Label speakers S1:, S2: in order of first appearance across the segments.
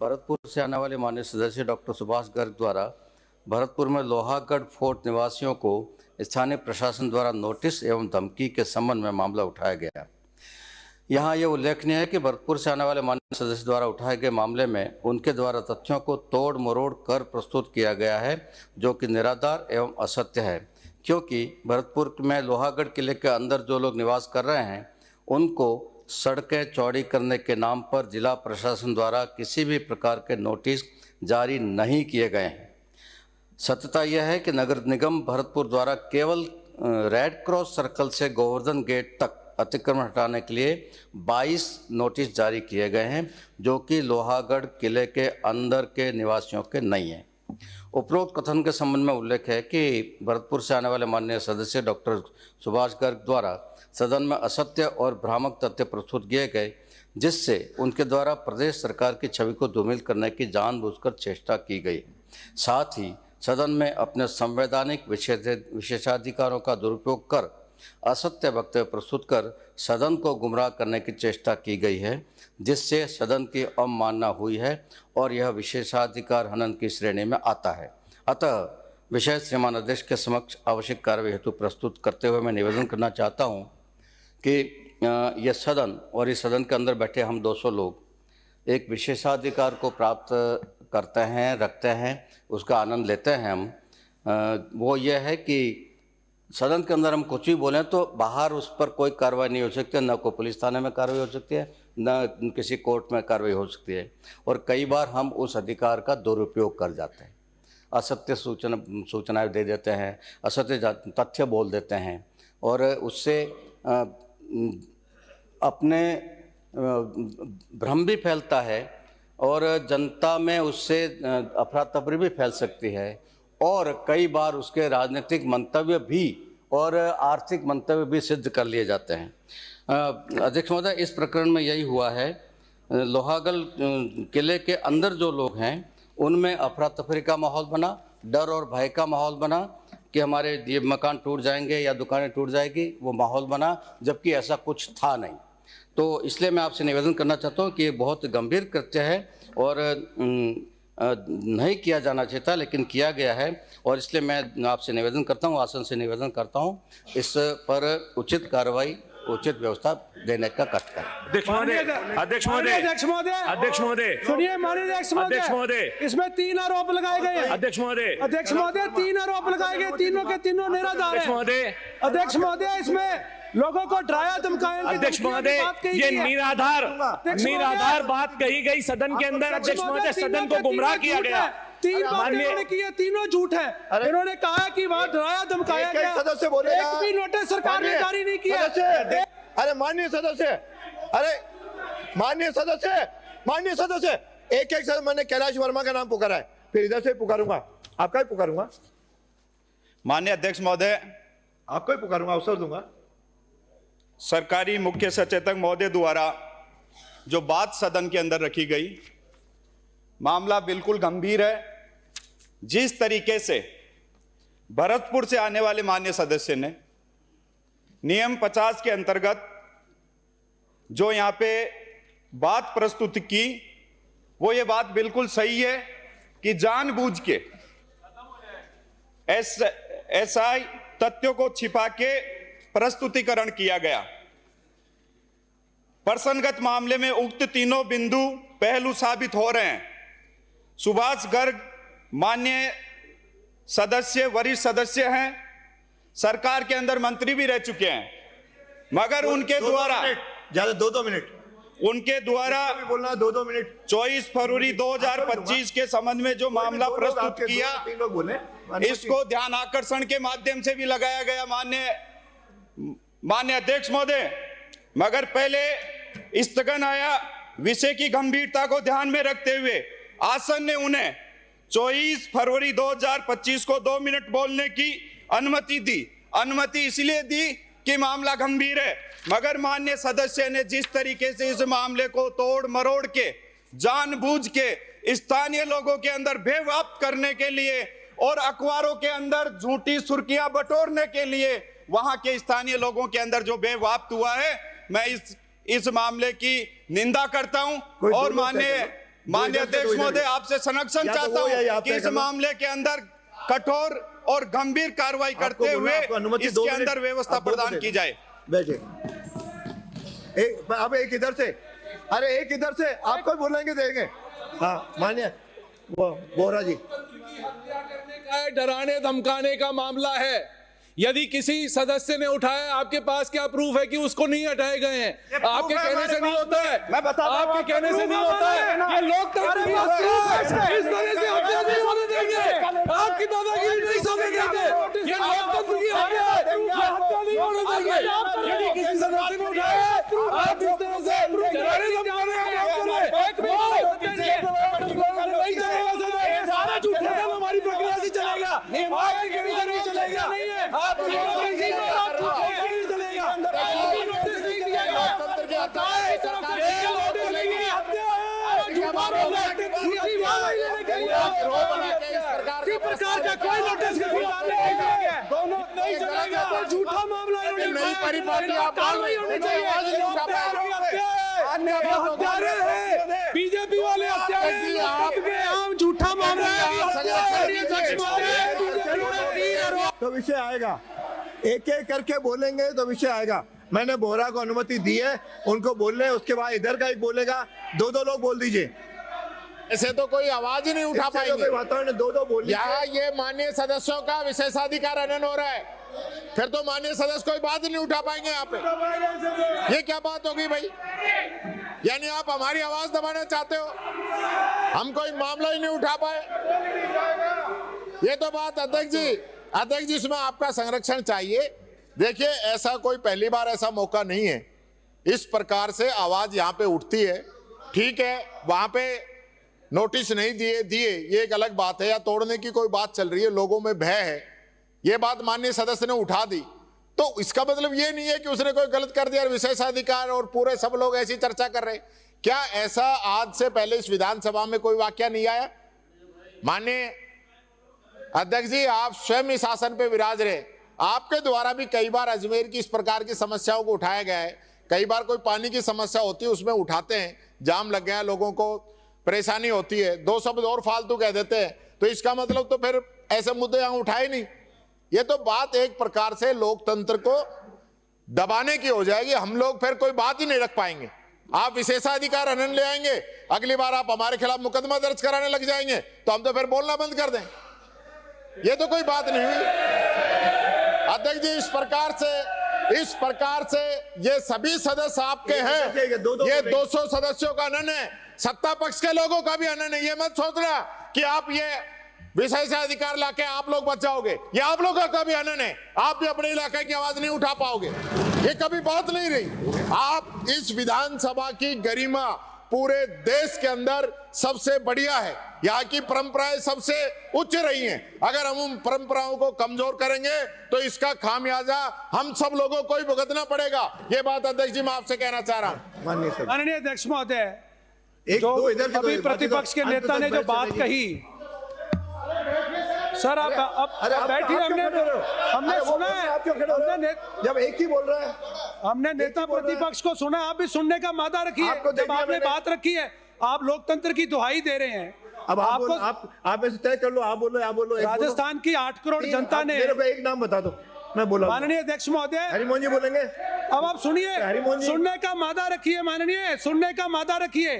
S1: भरतपुर से आने वाले माननीय सदस्य डॉक्टर सुभाष गर्ग द्वारा भरतपुर में लोहागढ़ फोर्ट निवासियों को स्थानीय प्रशासन द्वारा नोटिस एवं धमकी के संबंध में मामला उठाया गया। यहाँ यह उल्लेखनीय है कि भरतपुर से आने वाले माननीय सदस्य द्वारा उठाए गए मामले में उनके द्वारा तथ्यों को तोड़ मरोड़ कर प्रस्तुत किया गया है, जो कि निराधार एवं असत्य है। क्योंकि भरतपुर में लोहागढ़ किले के अंदर जो लोग निवास कर रहे हैं उनको सड़कें चौड़ी करने के नाम पर जिला प्रशासन द्वारा किसी भी प्रकार के नोटिस जारी नहीं किए गए हैं। सत्यता यह है कि नगर निगम भरतपुर द्वारा केवल रेड क्रॉस सर्कल से गोवर्धन गेट तक अतिक्रमण हटाने के लिए 22 नोटिस जारी किए गए हैं, जो कि लोहागढ़ किले के अंदर के निवासियों के नहीं हैं। उपरोक्त कथन के संबंध में उल्लेख है कि भरतपुर से आने वाले माननीय सदस्य डॉक्टर सुभाष गर्ग द्वारा सदन में असत्य और भ्रामक तथ्य प्रस्तुत किए गए, जिससे उनके द्वारा प्रदेश सरकार की छवि को धूमिल करने की जानबूझकर चेष्टा की गई। साथ ही सदन में अपने संवैधानिक विशेषाधिकारों का दुरुपयोग कर असत्य वक्तव्य प्रस्तुत कर सदन को गुमराह करने की चेष्टा की गई है, जिससे सदन की अवमानना हुई है और यह विशेषाधिकार हनन की श्रेणी में आता है। अतः विषय श्रीमान अध्यक्ष के समक्ष आवश्यक कार्रवाई हेतु प्रस्तुत करते हुए मैं निवेदन करना चाहता हूं कि यह सदन और इस सदन के अंदर बैठे हम 200 लोग एक विशेषाधिकार को प्राप्त करते हैं, रखते हैं, उसका आनंद लेते हैं हम। वो ये है कि सदन के अंदर हम कुछ भी बोलें तो बाहर उस पर कोई कार्रवाई नहीं हो सकती, न कोई पुलिस थाने में कार्रवाई हो सकती है, न किसी कोर्ट में कार्रवाई हो सकती है। और कई बार हम उस अधिकार का दुरुपयोग कर जाते हैं, असत्य सूचनाएं दे देते हैं, असत्य तथ्य बोल देते हैं और उससे अपने भ्रम भी फैलता है और जनता में उससे अफरा तफरी भी फैल सकती है और कई बार उसके राजनीतिक मंतव्य भी और आर्थिक मंतव्य भी सिद्ध कर लिए जाते हैं। अध्यक्ष महोदय, इस प्रकरण में यही हुआ है। लोहागढ़ किले के अंदर जो लोग हैं उनमें अफरा तफरी का माहौल बना, डर और भय का माहौल बना कि हमारे ये मकान टूट जाएंगे या दुकानें टूट जाएगी, वो माहौल बना, जबकि ऐसा कुछ था नहीं। तो इसलिए मैं आपसे निवेदन करना चाहता हूँ कि ये बहुत गंभीर कृत्य है और नहीं किया जाना चाहिए था, लेकिन किया गया है और इसलिए मैं आपसे निवेदन करता हूँ, आसन से निवेदन करता हूँ, इस पर उचित कार्रवाई, उचित व्यवस्था देने का कष्ट करें।
S2: अध्यक्ष महोदय
S3: सुनिए माननीय अध्यक्ष महोदय, इसमें 3 आरोप लगाए गए हैं।
S2: अध्यक्ष महोदय
S3: 3 आरोप लगाए गए, तीनों के तीनों निराधार हैं। अध्यक्ष महोदय, इसमें लोगों को डराया धमकाया।
S2: अध्यक्ष महोदय, ये निराधार बात कही गई सदन के अंदर। अध्यक्ष महोदय, सदन को गुमराह किया गया।
S3: 3 बातें की है, तीनों झूठ है। इन्होंने कहा कि वहां डराया धमकाया गया,
S4: सदस्य बोलेगा,
S3: एक भी नोटिस सरकार ने जारी नहीं किया।
S4: अरे माननीय सदस्य, माननीय सदस्य, एक सदस्य, मैंने कैलाश वर्मा का नाम पुकारा है, फिर इधर से पुकारूंगा, आपका ही पुकारूंगा।
S5: माननीय अध्यक्ष महोदय,
S4: आपको ही पुकारूंगा, अवसर दूंगा।
S5: सरकारी मुख्य सचेतक महोदय द्वारा जो बात सदन के अंदर रखी गई, मामला बिल्कुल गंभीर है। जिस तरीके से भरतपुर से आने वाले माननीय सदस्य ने नियम 50 के अंतर्गत जो यहां पे बात प्रस्तुत की, वो ये बात बिल्कुल सही है कि जानबूझ के ऐसा तथ्यों को छिपा के प्रस्तुतिकरण किया गया। प्रसंगत मामले में उक्त तीनों बिंदु पहलू साबित हो रहे हैं। सुभाष गर्ग माननीय सदस्य, वरिष्ठ सदस्य हैं, सरकार के अंदर मंत्री भी रह चुके हैं, मगर उनके द्वारा
S4: ज्यादा 2 मिनट
S5: उनके द्वारा
S4: बोलना, 2 मिनट
S5: 24 फरवरी 2025 के संबंध में जो मामला प्रस्तुत किया, इसको ध्यान आकर्षण के माध्यम से भी लगाया गया माननीय अध्यक्ष महोदय, मगर पहले स्थगन आया। विषय की गंभीरता को ध्यान में रखते हुए आसन ने उन्हें 24 फरवरी 2025 को 2 मिनट बोलने की अनुमति दी। अनुमति इसलिए दी कि मामला गंभीर है, मगर माननीय सदस्य ने जिस तरीके से इस मामले को तोड़ मरोड़ के जानबूझ के स्थानीय लोगों के अंदर भय व्याप्त करने के लिए और अखबारों के अंदर झूठी सुर्खियां बटोरने के लिए वहां के स्थानीय लोगों के अंदर जो भय व्याप्त हुआ है, मैं इस मामले की निंदा करता हूं और माननीय माननीय अध्यक्ष महोदय, आपसे संरक्षण
S4: या तो
S5: चाहता
S4: वो या ये
S5: हूं
S4: आप
S5: कि
S4: तय
S5: इस
S4: कर लो।
S5: मामले के अंदर कठोर और गंभीर कार्रवाई करते
S4: बोलना,
S5: हुए
S4: आपको अनुमति 2
S5: इसके
S4: मिनट,
S5: अंदर व्यवस्था
S4: आप 2
S5: प्रदान
S4: मिनट।
S5: की जाए।
S4: बैठे। अब एक इधर से, अरे एक इधर से, आपको बोलेंगे देंगे। हाँ मानिए, वो बोरा जी।
S3: का डराने धमकाने का मामला है। यदि किसी सदस्य ने उठाया, आपके पास क्या प्रूफ है कि उसको नहीं हटाए गए हैं? आपके कहने से नहीं होता है।
S4: मैं बताता हूं,
S3: आपके कहने से नहीं होता है। ये लोकतंत्र की हत्या है। इस तरह से हत्या नहीं होने देंगे। आपकी दादागिरी नहीं होने देंगे। ये लोकतंत्र की हत्या है। ये हत्या नहीं होने देंगे। यदि किसी सदस्य ने उठाया, आप इस तरह से डराने धमकाने का मामला नहीं चलेगा। सर सारा झूठ है, हमारी प्रक्रिया से चलेगा। आपकी कहने से नहीं चलेगा। नहीं है आप प्रकार का कोई नोटिस नहीं चलेगा। झूठा मामला नई परिपाटी आप हत्यारे हैं, बीजेपी वाले हत्यारे। आपके आम झूठा मामला
S4: तो विषय आएगा, एक एक करके बोलेंगे तो विषय आएगा। मैंने बोरा को अनुमति दी है, उनको बोलने, उसके बाद इधर का एक बोलेगा, 2-2 लोग बोल दीजिए।
S6: ऐसे तो कोई आवाज ही नहीं उठा पाएंगे।
S4: वातावरण 2-2 बोल लीजिए।
S6: यहाँ ये माननीय सदस्यों का विशेषाधिकार हनन हो रहा है, फिर तो माननीय सदस्य कोई बात ही नहीं उठा पाएंगे यहाँ पे। ये क्या बात होगी भाई? यानी आप हमारी आवाज दबाना चाहते हो, हम कोई मामला ही नहीं उठा पाए। ये तो बात अध्यक्ष जी इसमें आपका संरक्षण चाहिए। देखिए, ऐसा कोई पहली बार ऐसा मौका नहीं है, इस प्रकार से आवाज यहाँ पे उठती है। ठीक है, वहां पे नोटिस नहीं दिए ये एक अलग बात है, या तोड़ने की कोई बात चल रही है, लोगों में भय है, ये बात माननीय सदस्य ने उठा दी, तो इसका मतलब ये नहीं है कि उसने कोई गलत कर दिया और विशेषाधिकार और पूरे सब लोग ऐसी चर्चा कर रहे हैं। क्या ऐसा आज से पहले इस विधानसभा में कोई वाक्या नहीं आया? माननीय अध्यक्ष जी, आप स्वयं इस आसन पे विराज रहे, आपके द्वारा भी कई बार अजमेर की इस प्रकार की समस्याओं को उठाया गया है। कई बार कोई पानी की समस्या होती है, उसमें उठाते हैं, जाम लग गया, लोगों को परेशानी होती है, 2 शब्द और फालतू कह देते हैं, तो इसका मतलब तो फिर ऐसे मुद्दे यहां उठाए नहीं। ये तो बात एक प्रकार से लोकतंत्र को दबाने की हो जाएगी। हम लोग फिर कोई बात ही नहीं रख पाएंगे। आप विशेषाधिकार हनन ले आएंगे, अगली बार आप हमारे खिलाफ मुकदमा दर्ज कराने लग जाएंगे, तो हम तो फिर बोलना बंद कर दें। ये तो कोई बात नहीं हुई अध्यक्ष जी। इस प्रकार से ये सभी सदस्य आपके हैं, ये 200 सदस्यों का हनन है, सत्ता पक्ष के लोगों का भी हनन है। ये मत सोचना कि आप ये विशेषाधिकार लाके आप लोग बच जाओगे, ये आप लोगों का भी हनन है, आप भी अपने इलाके की आवाज नहीं उठा पाओगे। ये कभी बात नहीं रही। आप इस विधानसभा की गरिमा पूरे देश के अंदर सबसे बढ़िया है, यहाँ की परंपराएं सबसे उच्च रही हैं। अगर हम उन परंपराओं को कमजोर करेंगे तो इसका खामियाजा हम सब लोगों को ही भुगतना पड़ेगा। ये बात अध्यक्ष जी मैं आपसे कहना चाह रहा हूं।
S3: माननीय अध्यक्ष महोदय,
S4: एक
S3: जो
S4: दो इधर की
S3: अभी
S4: दो,
S3: प्रतिपक्ष के
S4: अंत
S3: नेता
S4: तक
S3: ने जो
S4: बैठ
S3: बात
S4: जाइए।
S3: कही, सर आप
S4: अरे आप
S3: बैठिए।
S4: क्यों खड़े हो?
S3: हमने
S4: अरे वो
S3: सुना है,
S4: आप क्यों खड़े हो रहे हो? जब एक ही बोल रहा है,
S3: हमने नेता प्रतिपक्ष को सुना, आप भी सुनने का मादा रखिए।
S4: आपको दे
S3: जब
S4: दिया
S3: आपने
S4: मैंने।
S3: बात रखी है, आप लोकतंत्र की दुहाई दे रहे हैं।
S4: अब आप
S3: आपको
S4: आप ऐसे तय कर लो, आप बोलो, आप बोलो। एक बोलो।
S3: राजस्थान की 8 करोड़ जनता ने,
S4: मेरे को एक नाम बता दो, मैं बोला।
S3: माननीय अध्यक्ष महोदय,
S4: हरिमोहन जी बोलेंगे।
S3: अब आप सुनिए,
S4: हरिमोहन जी।
S3: सुनने का मादा रखिए। माननीय, सुनने का मादा रखिए।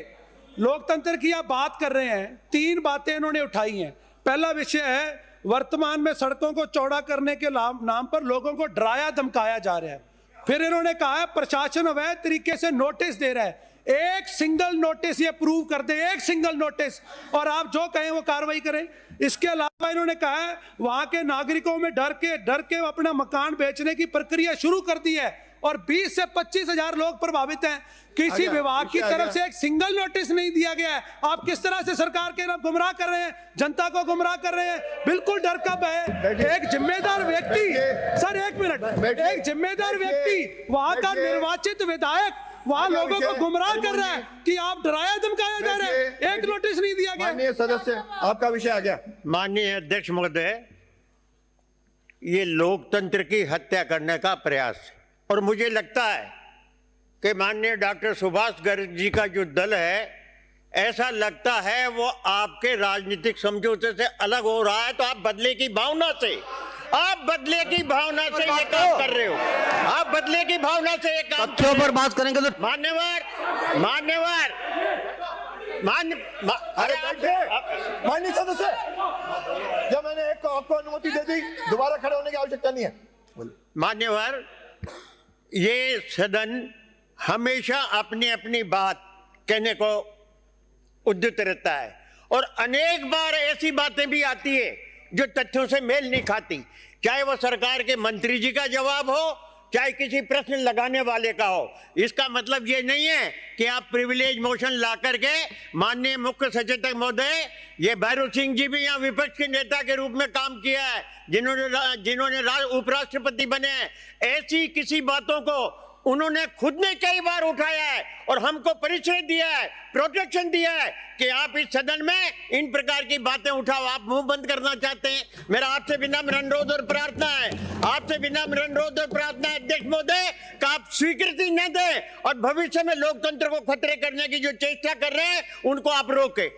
S3: लोकतंत्र की आप बात कर रहे हैं, 3 बातें इन्होंने उठाई हैं। पहला विषय है, वर्तमान में सड़कों को चौड़ा करने के नाम पर लोगों को डराया धमकाया जा रहा है। फिर इन्होंने कहा है प्रशासन अवैध तरीके से नोटिस दे रहा है। एक सिंगल नोटिस ये प्रूव कर दे, एक सिंगल नोटिस, और आप जो कहें वो कार्रवाई करें। इसके अलावा इन्होंने कहा है वहां के नागरिकों में डर के अपना मकान बेचने की प्रक्रिया शुरू कर दी है और 20 से 25 हजार लोग प्रभावित हैं। किसी विभाग की तरफ से एक सिंगल नोटिस नहीं दिया गया है। आप किस तरह से सरकार के नाम गुमराह कर रहे हैं, जनता को गुमराह कर रहे हैं। बिल्कुल डर का भय। एक जिम्मेदार व्यक्ति, सर एक मिनट, एक जिम्मेदार व्यक्ति, वहां का निर्वाचित विधायक वहां लोगों को गुमराह कर रहा है कि आप डराया धमकाया जा रहा है। एक नोटिस नहीं दिया गया।
S4: माननीय सदस्य, आपका विषय आ गया।
S7: माननीय अध्यक्ष महोदय, ये लोकतंत्र की हत्या करने का प्रयास है और मुझे लगता है कि माननीय डॉक्टर सुभाष गर्ग जी का जो दल है, ऐसा लगता है वो आपके राजनीतिक समझौते से अलग हो रहा है, तो आप बदले की भावना से ये काम कर रहे हो। आप बदले की भावना से ये काम
S1: तथ्यों पर बात करेंगे तो
S7: मान्यवर
S4: अरे बैठे माननीय सदस्य, जब मैंने एक को आपको अनुमति दे दी, दोबारा खड़े होने की आवश्यकता नहीं है।
S7: मान्यवर, ये सदन हमेशा अपनी अपनी बात कहने को उद्युक्त रहता है और अनेक बार ऐसी बातें भी आती है जो तथ्यों से मेल नहीं खाती, चाहे वो सरकार के मंत्री जी का जवाब हो, चाहे किसी प्रश्न लगाने वाले का हो। इसका मतलब ये नहीं है कि आप प्रिविलेज मोशन ला करके, माननीय मुख्य सचेतक महोदय, ये भैरव सिंह जी भी यहाँ विपक्ष के नेता के रूप में काम किया है, जिन्होंने उपराष्ट्रपति बने हैं। ऐसी किसी बातों को उन्होंने खुद ने कई बार उठाया है और हमको परिचय दिया है, प्रोटेक्शन दिया है कि आप इस सदन में इन प्रकार की बातें उठाओ। आप मुंह बंद करना चाहते हैं। मेरा आपसे विनम्र अनुरोध और प्रार्थना है, अध्यक्ष महोदय, कि आप स्वीकृति न दें और भविष्य में लोकतंत्र को खतरे करने की जो चेष्टा कर रहे हैं उनको आप रोकें।